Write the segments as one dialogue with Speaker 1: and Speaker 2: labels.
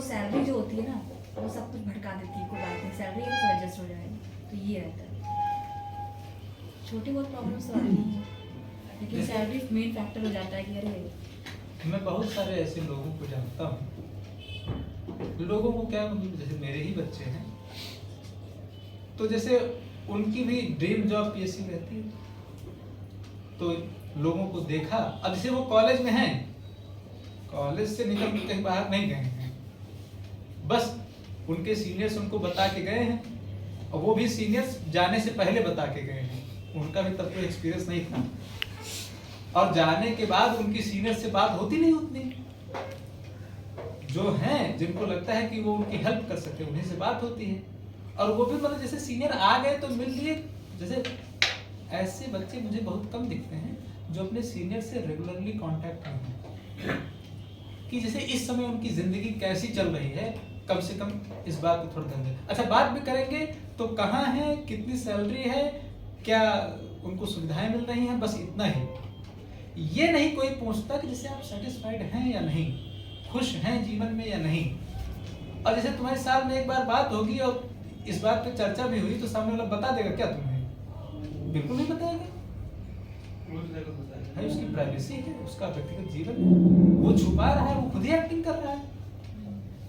Speaker 1: वो सैलरी जो होती है ना वो सब कुछ भटका देती है, कोई बात नहीं सैलरी है तो एडजस्ट हो जाएगा, तो ये रहता है। छोटी बहुत प्रॉब्लम्स तो आती हैं, लेकिन सैलरी मेन फैक्टर हो जाता है कि अरे
Speaker 2: मैं बहुत सारे ऐसे लोगों को जानता हूँ, लोगों को क्या मतलब जैसे मेरे ही बच्चे हैं, तो जैसे उनकी भी ड्रीम जॉब पीएससी रहती है, तो लोगों को देखा, अब जैसे वो कॉलेज में हैं, कॉलेज से निकल के कहीं बाहर नहीं गए हैं, बस उनके सीनियर्स उनको बता के गए हैं, और वो भी सीनियर्स जाने से पहले बता के गए हैं, उनका भी तब कोई एक्सपीरियंस नहीं था, और जाने के बाद उनकी सीनियर से बात होती नहीं उतनी, जो हैं जिनको लगता है कि वो उनकी हेल्प कर सके उन्हीं से बात होती है, और वो भी मतलब जैसे सीनियर आ गए तो मिल लिए। जैसे ऐसे बच्चे मुझे बहुत कम दिखते हैं जो अपने सीनियर से रेगुलरली कांटेक्ट में हैं, कि जैसे इस समय उनकी जिंदगी कैसी चल रही है, कम से कम इस बात पे थोड़ा ध्यान दें। अच्छा, बात भी करेंगे तो कहाँ है, कितनी सैलरी है, क्या उनको सुविधाएं मिल रही हैं, बस इतना ही। ये नहीं कोई पूछता कि जैसे आप सेटिस्फाइड हैं या नहीं, खुश हैं जीवन में या नहीं। और जैसे तुम्हारे साथ में एक बार बात होगी और इस बात पे चर्चा भी हुई तो सामने वाला बता देगा क्या तुम्हें? बिल्कुल नहीं बताएगा। है उसकी प्राइवेसी है, उसका व्यक्तिगत जीवन है, वो छुपा रहा है, वो खुद ही एक्टिंग कर रहा है।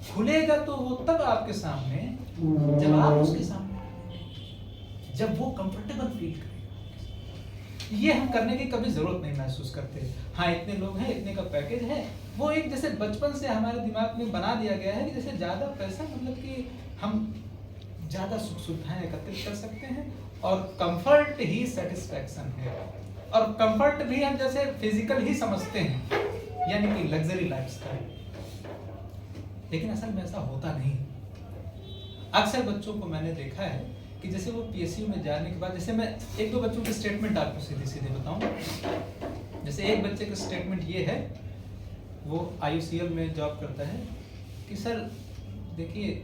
Speaker 2: खुलेगा तो वो तब आपके सामने जब आप उसके सामने, जब वो कंफर्टेबल फील करेगा। ये हम करने की कभी जरूरत नहीं महसूस करते। हाँ, इतने लोग हैं, इतने का पैकेज है, वो एक जैसे बचपन से हमारे दिमाग में बना दिया गया है कि जैसे ज्यादा पैसा मतलब कि हम ज्यादा सुख सुविधाएं एकत्रित कर सकते हैं, और कंफर्ट ही सेटिस्फैक्शन है, और कंफर्ट भी हम जैसे फिजिकल ही समझते हैं, यानी कि लग्जरी लाइफस्टाइल। लेकिन असल में ऐसा होता नहीं। अक्सर बच्चों को मैंने देखा है कि जैसे वो पीएसयू में जाने के बाद, जैसे मैं एक दो बच्चों के स्टेटमेंट आपको सीधे सीधे बताऊं। जैसे एक बच्चे का स्टेटमेंट ये है, वो IUCL में जॉब करता है, कि सर देखिए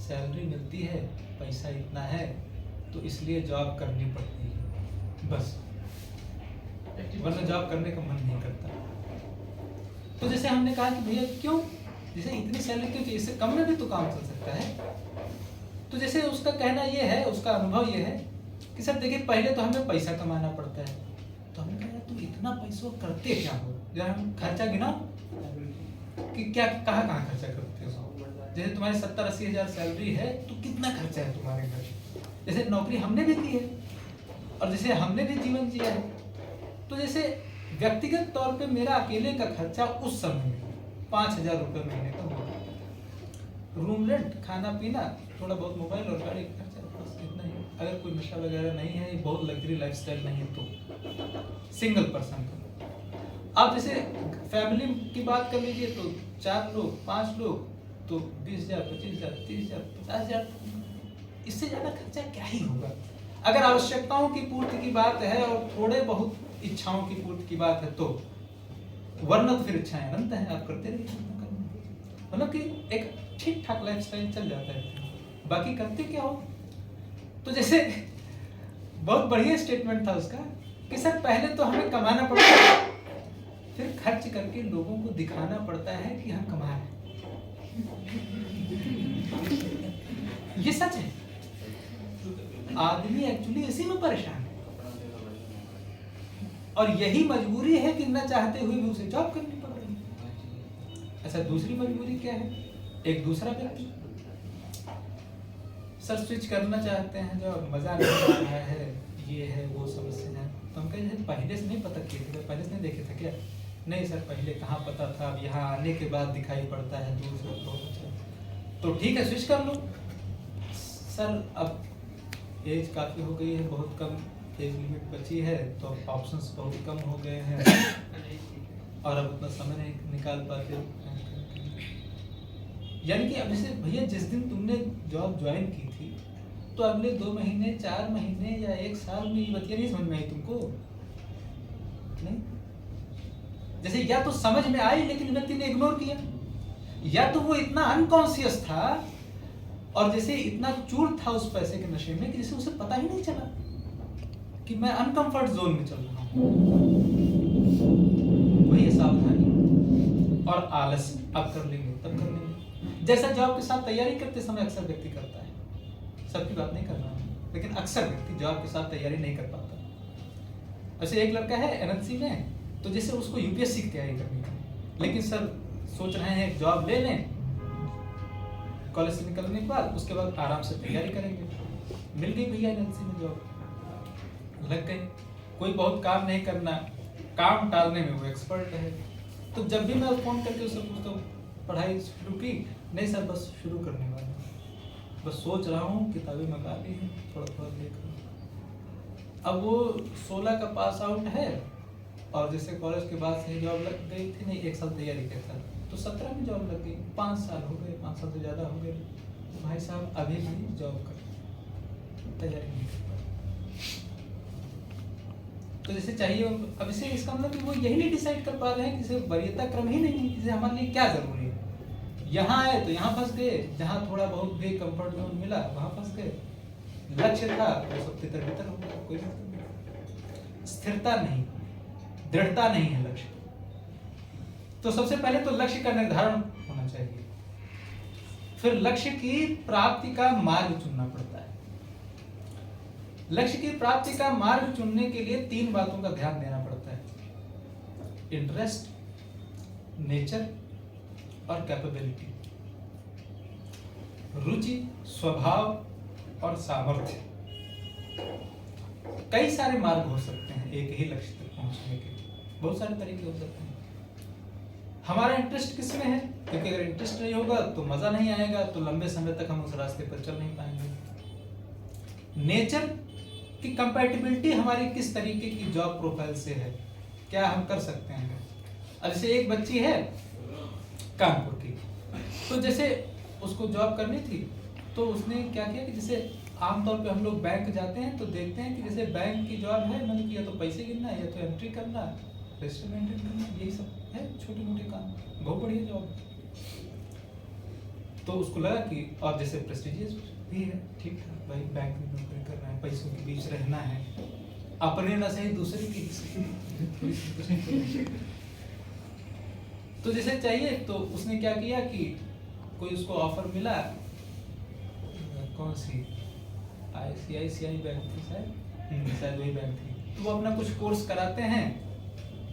Speaker 2: सैलरी मिलती है, पैसा इतना है, तो इसलिए जॉब करनी पड़ती है बस, वरना जॉब करने का मन नहीं करता। तो जैसे हमने कहा कि भैया क्यों, जैसे इतनी सैलरी क्यों चाहिए, इससे कम में भी तो काम चल सकता है। तो जैसे उसका कहना ये है, उसका अनुभव ये है कि सर देखिए पहले तो हमें पैसा कमाना पड़ता है। तो हमने कहा तुम इतना पैसा करते क्या हो, जरा हम खर्चा गिनाओ कि क्या कहाँ कहाँ खर्चा करते हो। जैसे तुम्हारी 70-80 हज़ार सैलरी है तो कितना खर्चा है तुम्हारे घर। जैसे नौकरी हमने भी की है और जैसे हमने भी जीवन जिया है, तो जैसे व्यक्तिगत तौर पे मेरा अकेले का खर्चा उस समय में 5,000 रुपये महीने का होगा। रूम रेंट, खाना पीना, थोड़ा बहुत मोबाइल और गाड़ी का खर्चा, बस इतना ही। अगर कोई नशा वगैरह नहीं है, बहुत लग्जरी लाइफस्टाइल नहीं है, तो सिंगल पर्सन का। आप जैसे फैमिली की बात कर लीजिए तो 4 लोग 5 लोग तो 20,000, 25,000, 30,000, 50,000, इससे ज्यादा खर्चा क्या ही होगा। अगर आवश्यकताओं की पूर्ति की बात है और थोड़े बहुत इच्छाओं की पूर्ति की बात है तो, वरना तो फिर इच्छाएं अनंत हैं, आप करते रहिए। मतलब कि एक ठीक ठाक लाइफस्टाइल चल जाता है। बाकी करते क्या हो, तो जैसे बहुत बढ़िया स्टेटमेंट था उसका कि सर पहले तो हमें कमाना पड़ता है, फिर खर्च करके लोगों को दिखाना पड़ता है कि हम कमा रहे हैं। ये सच है। आदमी एक्चुअली इसी में परेशान है, और यही मजबूरी है कि न चाहते हुए भी उसे जॉब करनी पड़ रही है। अच्छा, दूसरी मजबूरी क्या है, एक दूसरा व्यक्ति सर स्विच करना चाहते हैं, जो मजा नहीं आ रहा है, ये है वो समस्या है। तो हम कहें पहले से नहीं पता किए थे, पहले से नहीं देखे थे क्या? नहीं सर पहले कहाँ पता था, अब यहाँ आने के बाद दिखाई पड़ता है दूर से। बहुत अच्छा, तो ठीक है स्विच कर लो। सर अब एज काफ़ी हो गई है, बहुत कम एज लिमिट बची है, तो ऑप्शंस बहुत कम हो गए हैं और अब उतना समय नहीं निकाल पाते। यानी कि अब जैसे भैया जिस दिन तुमने जॉब ज्वाइन की थी तो अगले 2 महीने 4 महीने या 1 साल में ये बतिया नहीं समझ में आई तुमको? नहीं, जैसे या तो समझ में आई लेकिन व्यक्ति ने इग्नोर किया, या तो वो इतना अनकॉन्शियस था और जैसे इतना चूर था उस पैसे के नशे में कि जैसे उसे पता ही नहीं चला कि मैं अनकंफर्ट जोन में चल रहा हूँ। वही सावधानी और आलस, अब कर लेंगे तब कर लेंगे। जैसा जॉब के साथ तैयारी करते समय अक्सर व्यक्ति करता है, सबकी बात नहीं कर रहा हूँ, लेकिन अक्सर व्यक्ति जॉब के साथ तैयारी नहीं कर पाता। ऐसे एक लड़का है एनएलसी में, तो जैसे उसको यूपीएससी की तैयारी करनी है, लेकिन सर सोच रहे हैं जॉब ले लें, कॉलेज से निकलने के बाद उसके बाद आराम से तैयारी करेंगे। मिल गई भैया एनएलसी में जॉब, लग गई। कोई बहुत काम नहीं करना, काम टालने में वो एक्सपर्ट है। तो जब भी मैं फोन करके उससे पूछता हूँ पढ़ाई शुरू की, नहीं सर बस शुरू करने वाला हूँ, बस सोच रहा हूँ, किताबें मंगा ली हैं, थोड़ा थोड़ा देख रहा हूँ। अब वो 16 का पास आउट है और जैसे कॉलेज के बाद से जॉब लग गई थी, नहीं 1 साल तैयारी करता तो 17 में जॉब लग गई, 5 साल हो गए, 5 साल से ज़्यादा हो गए। तो भाई साहब अभी भी जॉब कर तैयारी नहीं कर पा रहे। तो जैसे चाहिए अब इसे इसका मतलब कि वो यही नहीं डिसाइड कर पा रहे हैं कि सिर्फ वरीयता क्रम ही नहीं है, जैसे हमारे लिए क्या जरूरी है। यहाँ आए तो यहाँ फंस गए, जहाँ थोड़ा बहुत भी कंफर्ट जोन मिला वहाँ फंस गए। लक्ष्य था वो सब तितर बितर हो गया, कोई मतलब नहीं। स्थिरता नहीं, दृढ़ता नहीं है लक्ष्य। तो सबसे पहले तो लक्ष्य का निर्धारण होना चाहिए, फिर लक्ष्य की प्राप्ति का मार्ग चुनना पड़ता है। लक्ष्य की प्राप्ति का मार्ग चुनने के लिए 3 बातों का ध्यान देना पड़ता है: इंटरेस्ट, नेचर और कैपेबिलिटी। रुचि, स्वभाव और सामर्थ्य। कई सारे मार्ग हो सकते हैं एक ही लक्ष्य तक पहुंचने के, बहुत सारे तरीके हो सकते हैं। हमारा इंटरेस्ट किस में है, क्योंकि अगर इंटरेस्ट नहीं होगा तो मजा नहीं आएगा, तो लंबे समय तक हम उस रास्ते पर चल नहीं पाएंगे। नेचर की कंपैटिबिलिटी हमारी किस तरीके की जॉब प्रोफाइल से है, क्या हम कर सकते हैं। अब जैसे एक बच्ची है कानपुर की, तो जैसे उसको जॉब करनी थी, तो उसने क्या किया कि जैसे आमतौर पे हम लोग बैंक जाते हैं तो देखते हैं कि जैसे बैंक की जॉब है, मतलब कि या तो पैसे गिनना है, या तो एंट्री करना, रजिस्टर मेंटेन करना, यही सब है छोटे मोटे काम, बहुत बढ़िया जॉब। तो उसको लगा कि और जैसे प्रेस्टिजियस भी है, ठीक है भाई बैंक में नौकरी करना है, पैसों के बीच रहना है, अपने ना सही दूसरे की तो जैसे चाहिए। तो उसने क्या किया कि कोई उसको ऑफर मिला, कौन सी ICICI बैंक थी शायद वही बैंक थी, तो वो अपना कुछ कोर्स कराते हैं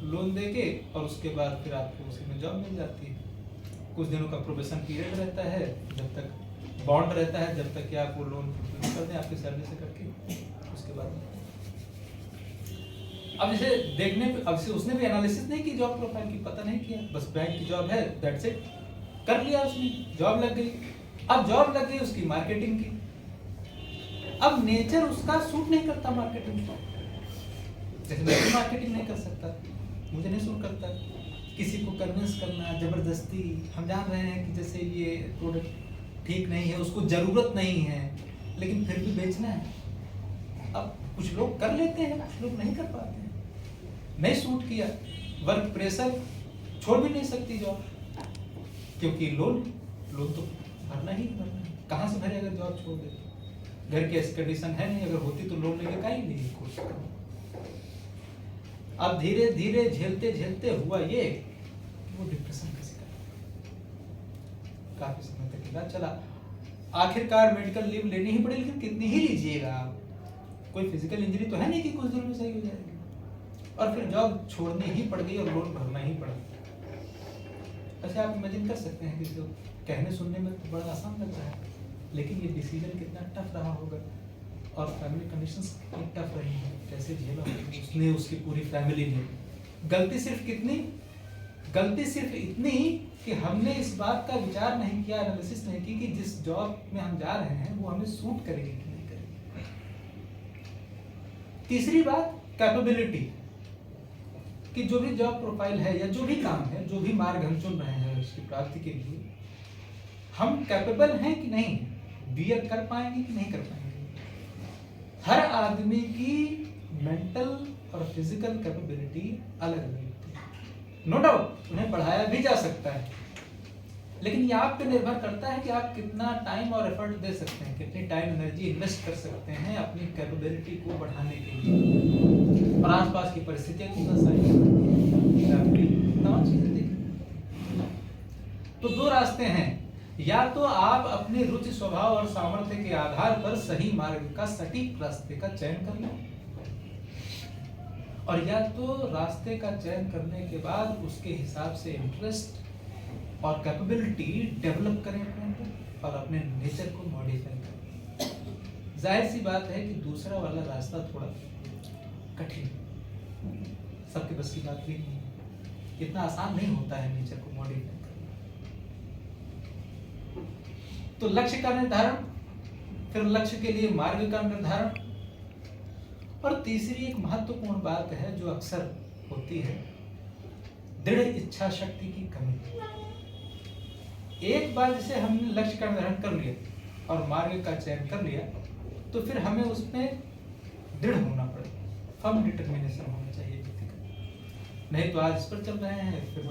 Speaker 2: लोन देके, और उसके बाद फिर आपको उसी में जॉब मिल जाती है। कुछ दिनों का प्रोबेशन पीरियड रहता है, जब तक बॉन्ड रहता है, जब तक कि आप वो लोन कर दें आपकी सैलरी से करके, उसके बाद अब जैसे देखने पे, अब से उसने भी एनालिसिस नहीं की जॉब प्रोफाइल की, पता नहीं किया, बस बैंक की जॉब है, दैट्स इट, कर लिया उसने, जॉब लग गई। अब जॉब लग गई उसकी मार्केटिंग की, अब नेचर उसका सूट नहीं करता मार्केटिंग का, जैसे मैं भी मार्केटिंग नहीं कर सकता, मुझे नहीं सूट करता। किसी को कन्विंस करना जबरदस्ती, हम जान रहे हैं कि जैसे ये प्रोडक्ट ठीक नहीं है, उसको जरूरत नहीं है, लेकिन फिर भी बेचना है। अब कुछ लोग कर लेते हैं, कुछ लोग नहीं कर पाते हैं, नहीं सूट किया, वर्क प्रेशर, छोड़ भी नहीं सकती जॉब, क्योंकि लोन तो भरना ही भरना है, कहाँ से भरे अगर जॉब छोड़ दे, घर की ऐसी कंडीशन है नहीं, अगर होती तो लोन लेके का ही नहीं कोर्स करो। अब धीरे धीरे झेलते झेलते हुआ ये वो डिप्रेशन का शिकार, काफी समय तक इलाज चला, आखिरकार मेडिकल लीव लेनी ही पड़ेगी, लेकिन कितनी ही लीजिएगा आप, कोई फिजिकल इंजरी तो है नहीं कि कुछ दिन में सही हो जाएगी, और फिर जॉब छोड़नी ही पड़ गई और लोन भरना ही पड़ा। अच्छा आप इमेजिन कर सकते हैं कि जो कहने सुनने में तो बड़ा आसान लग रहा है, लेकिन ये डिसीजन कितना टफ रहा होगा, और फैमिली कंडीशंस कितनी टफ रही हैं, कैसे झेला उसने, उसकी पूरी फैमिली ने। गलती सिर्फ इतनी कि हमने इस बात का विचार नहीं किया, एनालिसिस नहीं की कि जिस जॉब में हम जा रहे हैं वो हमें सूट करेगी कि नहीं करेगी। तीसरी बात कैपेबिलिटी, कि जो भी जॉब प्रोफाइल है या जो भी काम है, जो भी मार्ग हम चुन रहे हैं उसकी प्राप्ति के लिए, हम कैपेबल हैं कि नहीं, बियर कर पाएंगे कि नहीं कर पाएंगे। हर आदमी की मेंटल और फिजिकल कैपेबिलिटी अलग अलग होती है, नो डाउट उन्हें बढ़ाया भी जा सकता है, लेकिन ये आप पे निर्भर करता है कि आप कितना टाइम और एफर्ट दे सकते हैं, कितनी टाइम एनर्जी इन्वेस्ट कर सकते हैं अपनी कैपेबिलिटी को बढ़ाने के लिए, और आसपास की परिस्थितियां कितना सही तमाम चीजें देखिए। तो 2 रास्ते हैं, या तो आप अपने रुचि स्वभाव और सामर्थ्य के आधार पर सही मार्ग का सटीक रास्ते का चयन कर लें, और या तो रास्ते का चयन करने के बाद उसके हिसाब से इंटरेस्ट और कैपेबिलिटी डेवलप करें अपने अंदर और अपने नेचर को मॉडिफाई करें। जाहिर सी बात है कि दूसरा वाला रास्ता थोड़ा कठिन, सबके बस की बात भी नहीं है, इतना आसान नहीं होता है नेचर को मॉडिफाई करना। तो लक्ष्य का निर्धारण, फिर लक्ष्य के लिए मार्ग का निर्धारण, और तीसरी एक महत्वपूर्ण बात है जो अक्सर होती है, दृढ़ इच्छा शक्ति की कमी। एक बार जैसे हमने लक्ष्य का निर्धारण कर लिया और मार्ग का चयन कर लिया, तो फिर हमें उसमें दृढ़ होना पड़ेगा, फर्म डिटर्मिनेशन होना चाहिए व्यक्ति का। नहीं तो आज इस पर चल रहे हैं, फिर